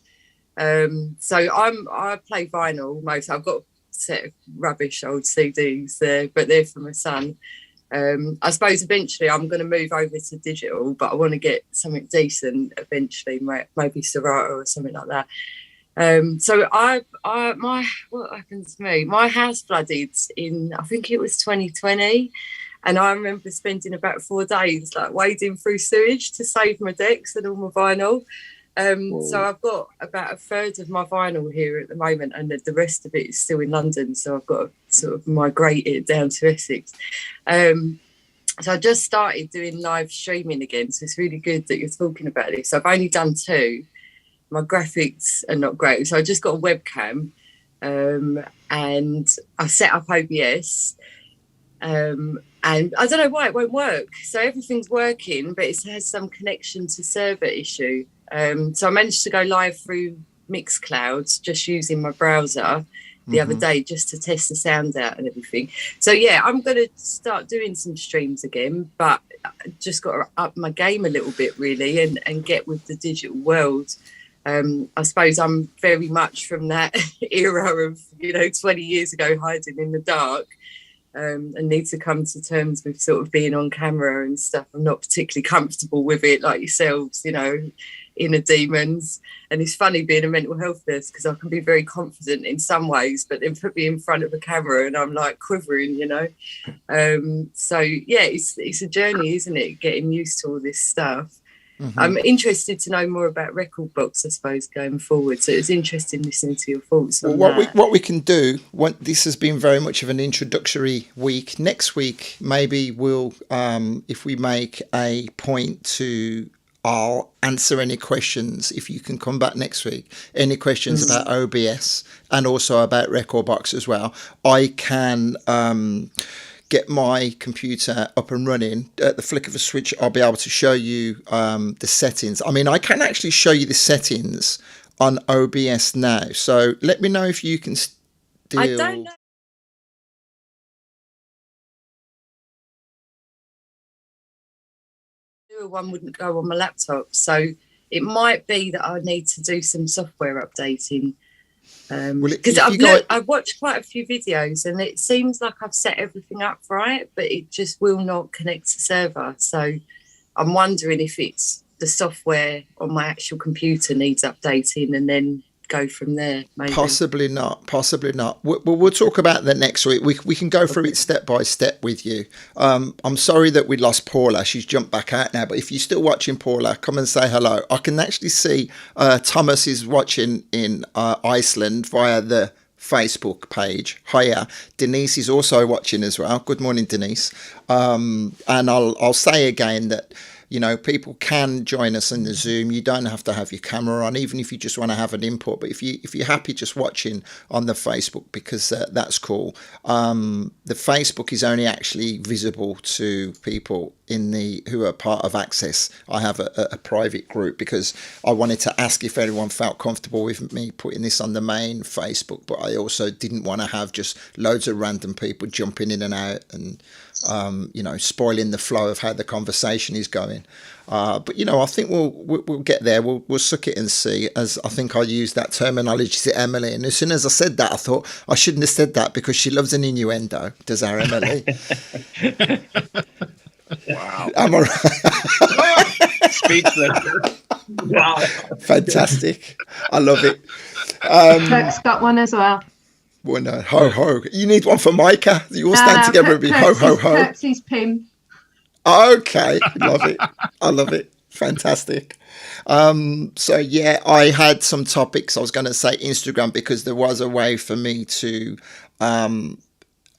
So I play vinyl most. I've got a set of rubbish old CDs there, but they're for my son. I suppose eventually I'm going to move over to digital, but I want to get something decent eventually, maybe Serato or something like that. So what happened to me? My house flooded in, I think it was 2020, and I remember spending about 4 days like wading through sewage to save my decks and all my vinyl. So I've got about a third of my vinyl here at the moment, and the rest of it is still in London. So I've got to sort of migrate it down to Essex. So I just started doing live streaming again. So it's really good that you're talking about this. I've only done 2. My graphics are not great. So I just got a webcam, and I set up OBS. And I don't know why it won't work. So everything's working, but it has some connection to server issue. So I managed to go live through Mixcloud just using my browser the other day just to test the sound out and everything. So yeah, I'm going to start doing some streams again, but I just got to up my game a little bit really and get with the digital world. I suppose I'm very much from that era of 20 years ago hiding in the dark. And need to come to terms with sort of being on camera and stuff. I'm not particularly comfortable with it, like yourselves, inner demons. And it's funny being a mental health nurse because I can be very confident in some ways, but then put me in front of a camera and I'm like quivering, So yeah, it's a journey, isn't it? Getting used to all this stuff. I'm interested to know more about Rekordbox, I suppose, going forward. So it's interesting listening to your thoughts on that. What we can do, this has been very much of an introductory week. Next week, maybe we'll, if we make a point I'll answer any questions, if you can come back next week, any questions about OBS and also about Rekordbox as well. I can get my computer up and running at the flick of a switch. I'll be able to show you the settings. I mean, I can actually show you the settings on OBS now. So let me know if you can still. I don't know. One wouldn't go on my laptop, so it might be that I need to do some software updating. Because I've watched quite a few videos and it seems like I've set everything up right, but it just will not connect to server. So I'm wondering if it's the software on my actual computer needs updating and then go from there. Maybe. Possibly not. We'll talk about that next week. We can go through it step by step with you. I'm sorry that we lost Paula. She's jumped back out now, but if you're still watching, Paula, come and say hello. I can actually see Thomas is watching in Iceland via the Facebook page. Hiya. Denise is also watching as well. Good morning, Denise. And I'll say again that, you know, people can join us in the Zoom. You don't have to have your camera on, even if you just want to have an input. But if you're happy just watching on the Facebook, because that's cool. The Facebook is only actually visible to people who are part of Access. I have a private group because I wanted to ask if everyone felt comfortable with me putting this on the main Facebook, but I also didn't want to have just loads of random people jumping in and out and spoiling the flow of how the conversation is going. But I think we'll get there. We'll suck it and see. As I think I used that terminology to Emily, and as soon as I said that, I thought I shouldn't have said that because she loves an innuendo. Does our Emily? Wow. Am I right? Speechless. Wow. Fantastic. I love it. Kirk's got one as well. Well, no, ho ho. You need one for Micah. You all stand together and be ho ho ho. Kirk's his Pim. Okay, love it. I love it. Fantastic. So yeah, I had some topics. I was going to say Instagram because there was a way for me to.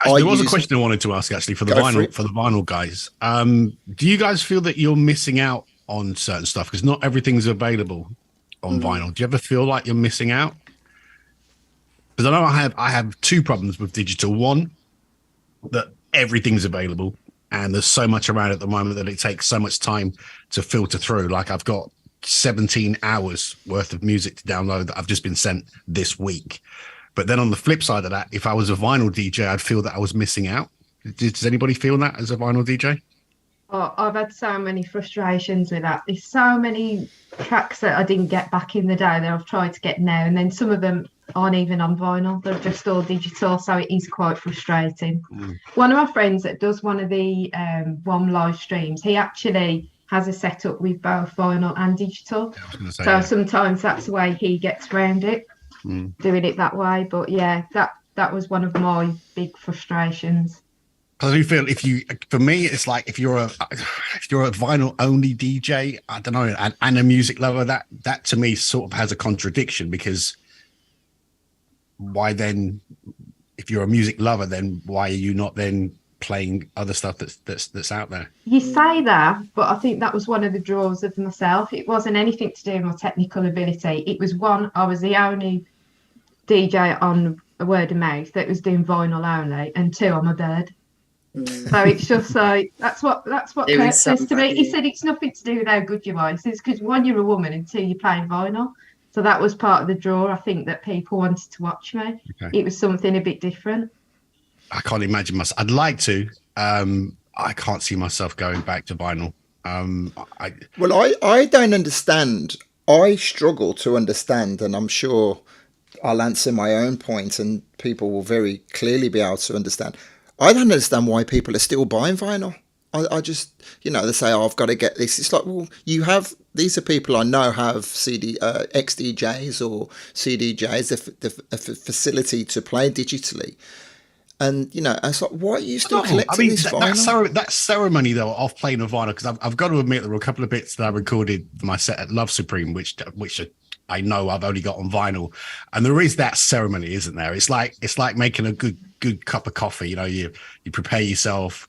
There was a question I wanted to ask actually for the vinyl guys. Do you guys feel that you're missing out on certain stuff because not everything's available on vinyl? Do you ever feel like you're missing out? Because I know I have two problems with digital. One, that everything's available and there's so much around at the moment that it takes so much time to filter through. Like I've got 17 hours worth of music to download that I've just been sent this week. But then on the flip side of that, if I was a vinyl DJ, I'd feel that I was missing out. Does anybody feel that as a vinyl DJ? Oh, I've had so many frustrations with that. There's so many tracks that I didn't get back in the day that I've tried to get now, and then some of them aren't even on vinyl. They're just all digital, so it is quite frustrating. One of my friends that does one of the WOM live streams, he actually has a setup with both vinyl and digital. Sometimes that's the way he gets around it, doing it that way. But yeah, that was one of my big frustrations. I do feel for me, it's like if you're a vinyl only DJ, I don't know, and a music lover, that to me sort of has a contradiction, because why then, if you're a music lover, then why are you not then playing other stuff that's out there? You say that, but I think that was one of the draws of myself. It wasn't anything to do with my technical ability. It was one, I was the only DJ on a word of mouth that was doing vinyl only, and two, I'm a bird. So it's just like that's what Kurt says to me. He said it's nothing to do with how good you are. He says because one, you're a woman, and two, you're playing vinyl. So that was part of the draw. I think that people wanted to watch me. Okay. It was something a bit different. I can't imagine myself. I'd like to. I can't see myself going back to vinyl. I don't understand. I struggle to understand, and I'm sure I'll answer my own point, and people will very clearly be able to understand. I don't understand why people are still buying vinyl. I just, they say, oh, I've got to get this. It's like, well, these are people I know have XDJs or CDJs, the facility to play digitally. And, it's like, why are you still collecting this vinyl? That ceremony, though, of playing a vinyl, because I've got to admit there were a couple of bits that I recorded for my set at Love Supreme, which I know I've only got on vinyl, and there is that ceremony, isn't there? It's like making a good cup of coffee. You prepare yourself,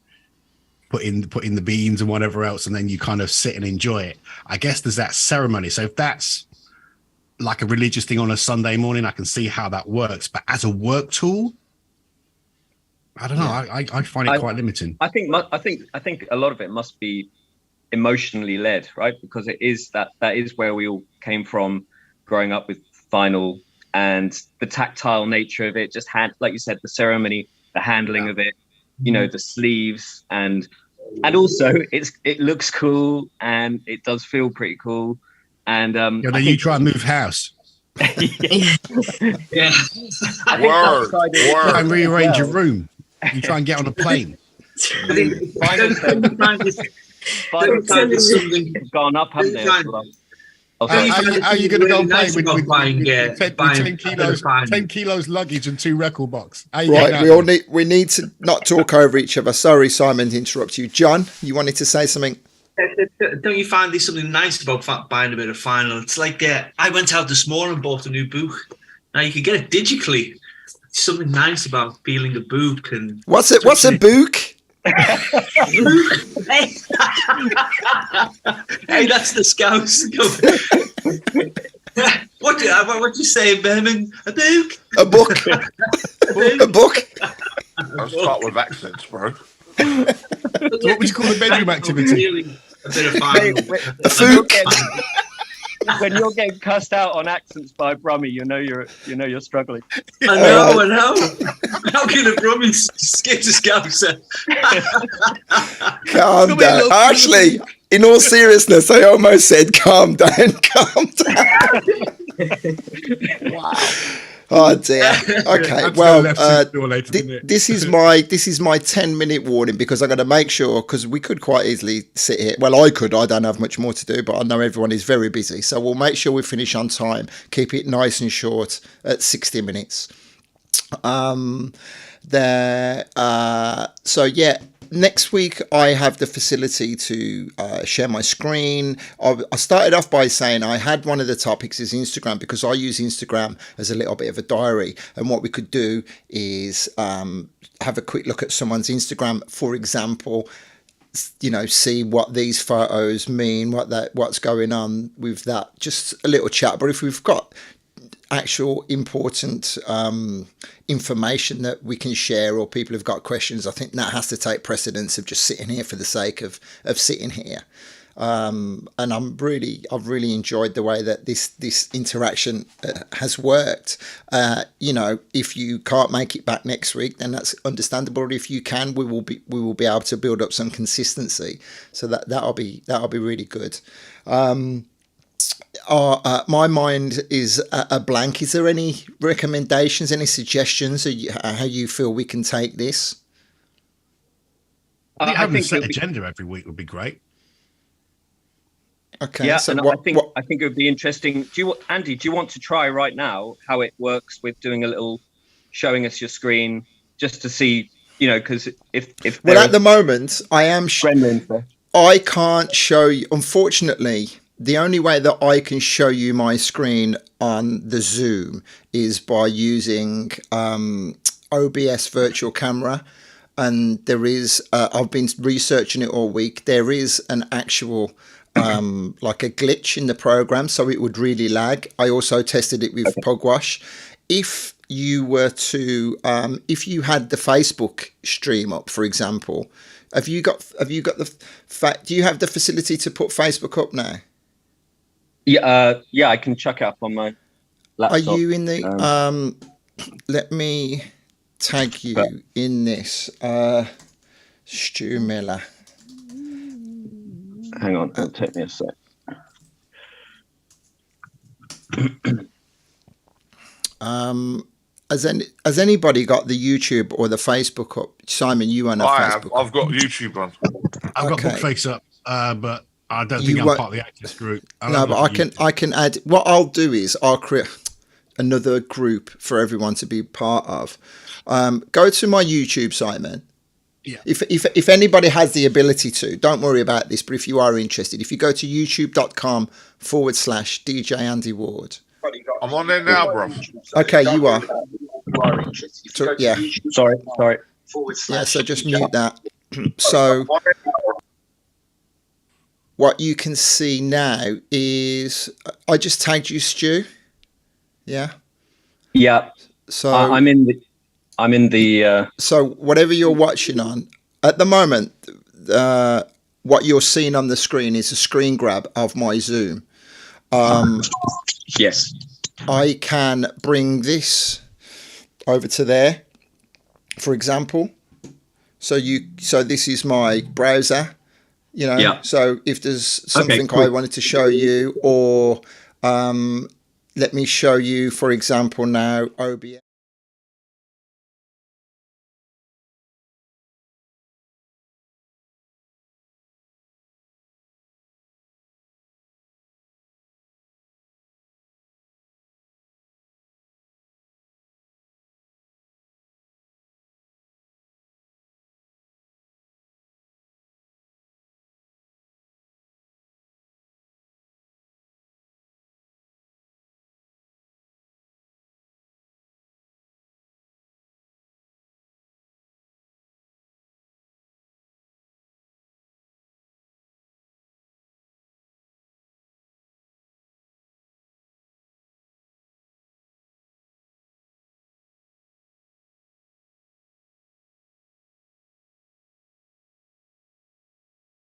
put in the beans and whatever else, and then you kind of sit and enjoy it. I guess there's that ceremony. So if that's like a religious thing on a Sunday morning, I can see how that works. But as a work tool, I don't know. I find it quite limiting. I think a lot of it must be emotionally led, right? Because it is that is where we all came from, growing up with vinyl, and the tactile nature of it, just like you said, the ceremony, the handling of it, the sleeves, and also it looks cool and it does feel pretty cool. And you try and move house. Yeah. I think Word, outside word. And rearrange your room. You try and get on a plane. I think Final don't find this final there's something. have gone up, haven't they? As well? Oh, How, sorry. how you going to go really and play nice with, about buying 10 kilos, buying- 10 kilos luggage and 2 record box? How you Right, getting we that? all need to not talk over each other. Sorry, Simon, to interrupt you. John, you wanted to say something? Don't you find there's something nice about buying a bit of vinyl? It's like I went out this morning and bought a new book. Now you can get it digitally. There's something nice about feeling a book and What's it? What's a book? Hey, hey, that's the Scouts. What do you say, Birmingham? A book? A book? A book? I'll start with accents, bro. So what would you call a bedroom activity? A bit of Mate, fun. A fook? When you're getting cussed out on accents by Brummy, you know you're struggling. I know. How can a Brummie skip to Scouser? Calm down. Actually, in all seriousness, I almost said calm down, calm down. Wow. Oh dear. Okay. Well, this is my 10-minute warning because I'm going to make sure, because we could quite easily sit here. Well, I could. I don't have much more to do, but I know everyone is very busy, so we'll make sure we finish on time. Keep it nice and short at 60 minutes. So yeah. Next week, I have the facility to share my screen. I started off by saying I had one of the topics is Instagram because I use Instagram as a little bit of a diary. And what we could do is have a quick look at someone's Instagram, for example, see what these photos mean, what's going on with that. Just a little chat. But if we've got actual important information that we can share or people have got questions, I think that has to take precedence of just sitting here for the sake of sitting here. And I've really enjoyed the way that this interaction has worked. If you can't make it back next week, then that's understandable. Or if you can, we will be able to build up some consistency. So that'll be really good. My mind is a blank. Is there any recommendations, any suggestions how you feel we can take this? I think a set agenda every week would be great. Okay. Yeah, so and I think it would be interesting. Andy, do you want to try right now how it works with doing a little showing us your screen just to see, because if at the moment I am gremlins, I can't show you, unfortunately. The only way that I can show you my screen on the Zoom is by using OBS Virtual Camera. And there is, I've been researching it all week. There is an actual, like a glitch in the program, so it would really lag. I also tested it with Pugwash. If you were to, if you had the Facebook stream up, for example, have you got do you have the facility to put Facebook up now? Yeah, I can chuck it up on my laptop. Are you in the? Let me tag you in this. Stu Miller. Hang on, it'll take me a sec. Has anybody got the YouTube or the Facebook up? Simon, you on a Facebook? I've got YouTube on. I've got Bookface up, but I don't think I'm part of the Access group. No, but I can add. What I'll do is I'll create another group for everyone to be part of. Go to my YouTube, Simon. Yeah. If anybody has the ability to, don't worry about this. But if you are interested, if you go to youtube.com/DJ Andy Ward. I'm on there now, bro. Okay, you are. Yeah. Sorry. Yeah, so just mute that. So what you can see now is I just tagged you, Stu. Yeah. Yeah. So I'm in the. So whatever you're watching on at the moment, what you're seeing on the screen is a screen grab of my Zoom. Yes. I can bring this over to there, for example. So this is my browser, Yeah. So if there's something cool. I wanted to show you, or let me show you, for example, now OBS.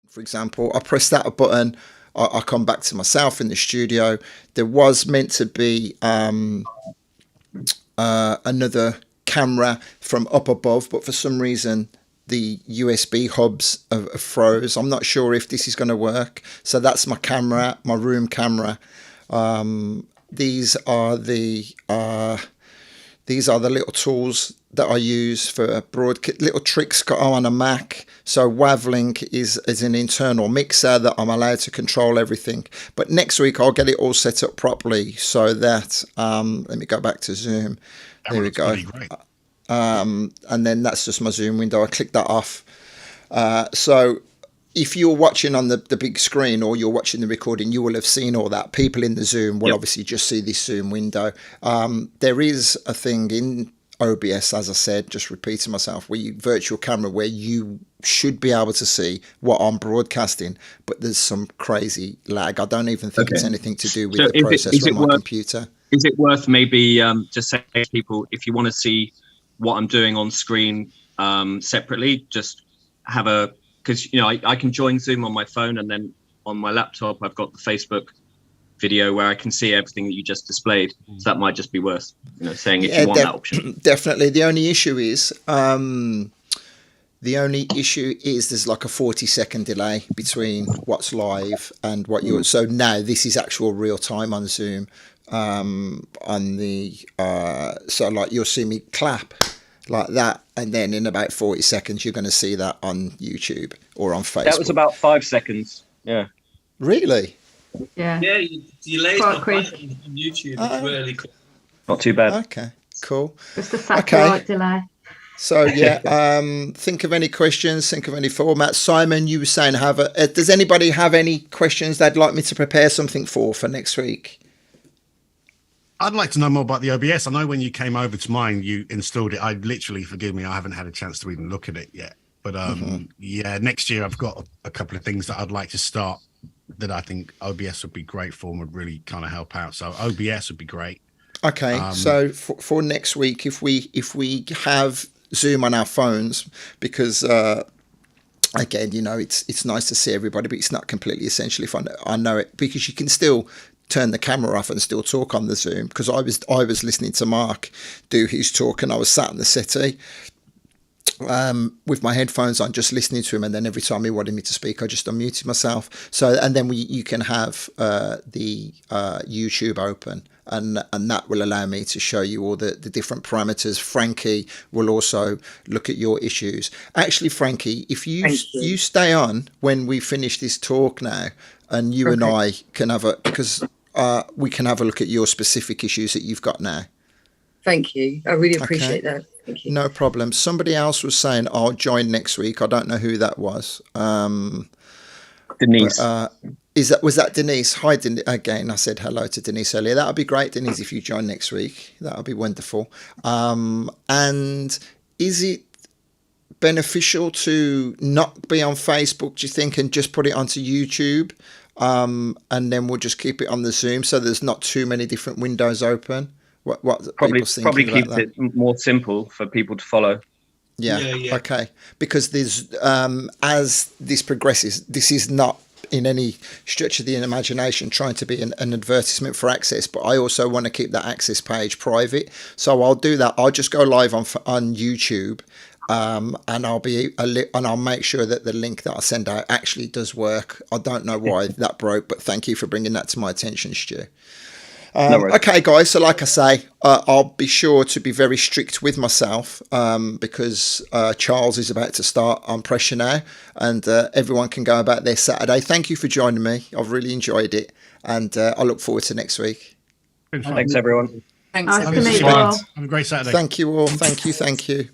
For example, I press that button, I come back to myself in the studio. There was meant to be another camera from up above, but for some reason the USB hubs are froze. I'm not sure if this is going to work. So that's my camera, my room camera. These are the little tools that I use for little tricks on a Mac. So Wavlink is an internal mixer that I'm allowed to control everything. But next week I'll get it all set up properly so that let me go back to Zoom. There we go. And then that's just my Zoom window. I click that off. So if you're watching on the big screen or you're watching the recording, you will have seen all that. People in the Zoom will obviously just see this Zoom window. There is a thing in OBS, as I said, just repeating myself, virtual camera where you should be able to see what I'm broadcasting, but there's some crazy lag. I don't even think it's anything to do with the process on my computer. Is it worth maybe just saying to people, if you want to see what I'm doing on screen separately, just have because I can join Zoom on my phone, and then on my laptop I've got the Facebook video where I can see everything that you just displayed. So that might just be worth saying if you want that option. Definitely. The only issue is there's like a 40-second delay between what's live and what you're. So now this is actual real time on Zoom. On the so like you'll see me clap like that, and then in about 40 seconds you're going to see that on YouTube or on Facebook. That was about 5 seconds. Yeah. Really? Yeah. Yeah, you Quite on quick. YouTube. It's really cool. Not too bad. Okay, cool. Just a satellite delay. So yeah, think of any questions, think of any formats. Simon, you were saying does anybody have any questions they'd like me to prepare something for next week? I'd like to know more about the OBS. I know when you came over to mine, you installed it. I literally, forgive me, I haven't had a chance to even look at it yet. But yeah, next year I've got a couple of things that I'd like to start that I think OBS would be great for and would really kind of help out. So OBS would be great. Okay, so for next week, if we have Zoom on our phones, because again, it's nice to see everybody, but it's not completely essential. If I know it, because you can still turn the camera off and still talk on the Zoom. Because I was listening to Mark do his talk, and I was sat in the settee with my headphones on, just listening to him, and then every time he wanted me to speak, I just unmuted myself. So, and then you can have the YouTube open, and that will allow me to show you all the different parameters. Frankie will also look at your issues. Actually, Frankie, if you stay on when we finish this talk now, and you and I can we can have a look at your specific issues that you've got now. Thank you. I really appreciate that. Thank you. No problem. Somebody else was saying I'll join next week. I don't know who that was. Denise. Was that Denise? Hi, Denise. Again, I said hello to Denise earlier. That would be great, Denise, if you join next week. That would be wonderful. And is it beneficial to not be on Facebook, do you think, and just put it onto YouTube? And then we'll just keep it on the Zoom so there's not too many different windows open. What people's thinking probably about keeps that? it more simple for people to follow. Yeah. Okay. Because there's as this progresses, this is not in any stretch of the imagination trying to be an advertisement for Access, but I also want to keep that Access page private. So I'll do that. I'll just go live on YouTube. And I'll make sure that the link that I send out actually does work. I don't know why that broke, but thank you for bringing that to my attention, Stu. No worries. Okay, guys. So, like I say, I'll be sure to be very strict with myself because Charles is about to start on pressure now, and everyone can go about their Saturday. Thank you for joining me. I've really enjoyed it, and I look forward to next week. Been fun. Thanks, everyone. Thanks. Nice to everyone. meet you all. Have a great Saturday. Thank you all. Thank you. Thank you.